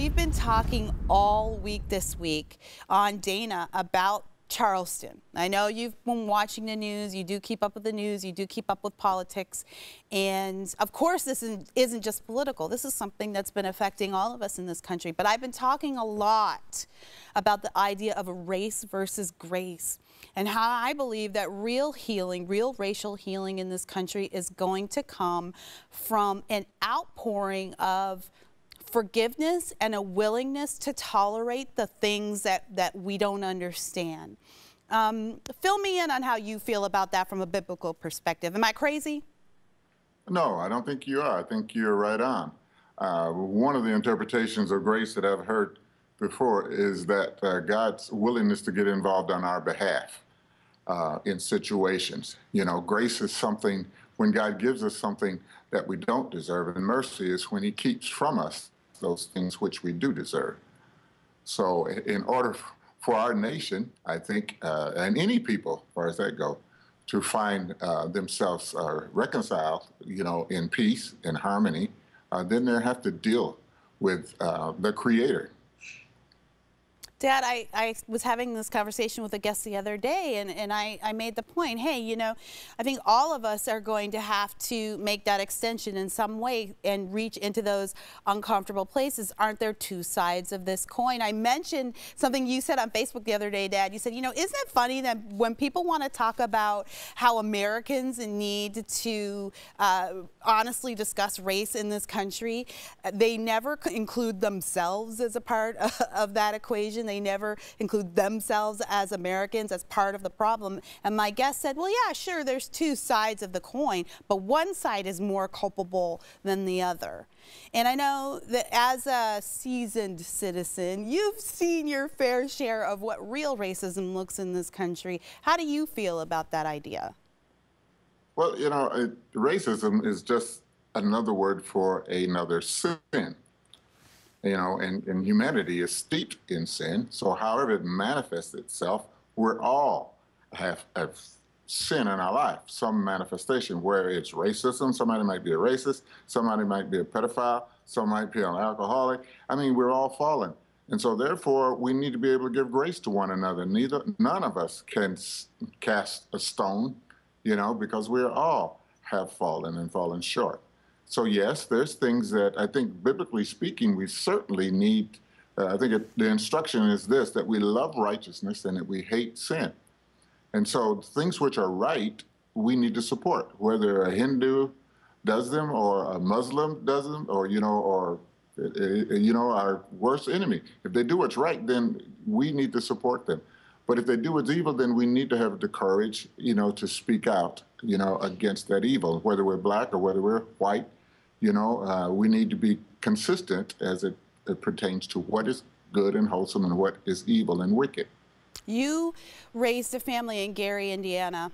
we've been talking all week this week on Dana about Charleston. I know you've been watching the news, you do keep up with the news, you do keep up with politics, and of course this isn't just political. This is something that's been affecting all of us in this country, but I've been talking a lot about the idea of race versus grace and how I believe that real healing, real racial healing in this country is going to come from an outpouring of forgiveness and a willingness to tolerate the things that we don't understand. Fill me in on how you feel about that from a biblical perspective. Am I crazy? No, I don't think you are. I think you're right on. One of the interpretations of grace that I've heard before is that God's willingness to get involved on our behalf in situations. You know, grace is something when God gives us something that we don't deserve, and mercy is when he keeps from us those things which we do deserve. So in order for our nation, I think, and any people, as far as that go, to find themselves reconciled, you know, in peace and harmony, then they have to deal with the Creator. Dad, I was having this conversation with a guest the other day, and I made the point, hey, you know, I think all of us are going to have to make that extension in some way and reach into those uncomfortable places. Aren't there two sides of this coin? I mentioned something you said on Facebook the other day, Dad. You said, you know, isn't it funny that when people want to talk about how Americans need to honestly discuss race in this country, they never include themselves as a part of that equation. They never include themselves as Americans as part of the problem. And my guest said, well, yeah, sure, there's two sides of the coin, but one side is more culpable than the other. And I know that as a seasoned citizen, you've seen your fair share of what real racism looks in this country. How do you feel about that idea? Well, you know, racism is just another word for another sin. You know, and humanity is steeped in sin. So however it manifests itself, we're all have sin in our life, some manifestation, where it's racism. Somebody might be a racist, somebody might be a pedophile, some might be an alcoholic. I mean, we're all fallen. And so therefore, we need to be able to give grace to one another. None of us can cast a stone, you know, because we all have fallen and fallen short. So yes, there's things that I think, biblically speaking, we certainly need. I think the instruction is this, that we love righteousness and that we hate sin. And so things which are right, we need to support, whether a Hindu does them or a Muslim does them, or, you know, our worst enemy. If they do what's right, then we need to support them. But if they do what's evil, then we need to have the courage, you know, to speak out, you know, against that evil, whether we're black or whether we're white. You know, we need to be consistent as it pertains to what is good and wholesome and what is evil and wicked. You raised a family in Gary, Indiana.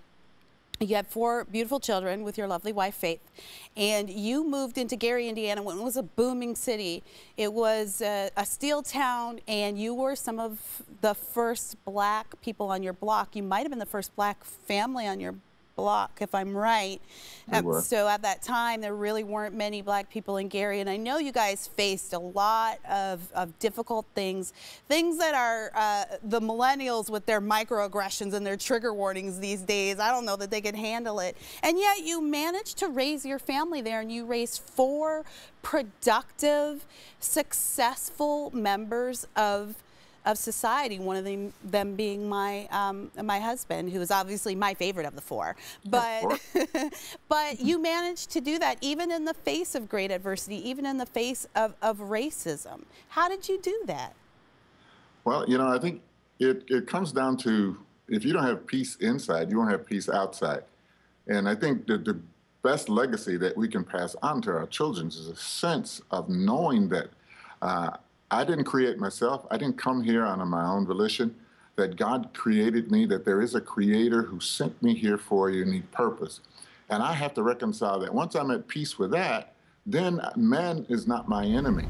You had 4 beautiful children with your lovely wife, Faith, and you moved into Gary, Indiana when it was a booming city. It was a steel town, and you were some of the first black people on your block. You might have been the first black family on your block, if I'm right. So at that time, there really weren't many black people in Gary, and I know you guys faced a lot of difficult things that are the millennials with their microaggressions and their trigger warnings these days. I don't know that they can handle it. And yet you managed to raise your family there, and you raised 4 productive, successful members of society, one of them being my my husband, who is obviously my favorite of the 4. But but you managed to do that even in the face of great adversity, even in the face of racism. How did you do that? Well, you know, I think it comes down to, if you don't have peace inside, you won't have peace outside. And I think that the best legacy that we can pass on to our children is a sense of knowing that I didn't create myself. I didn't come here on my own volition, that God created me, that there is a creator who sent me here for a unique purpose. And I have to reconcile that. Once I'm at peace with that, then man is not my enemy.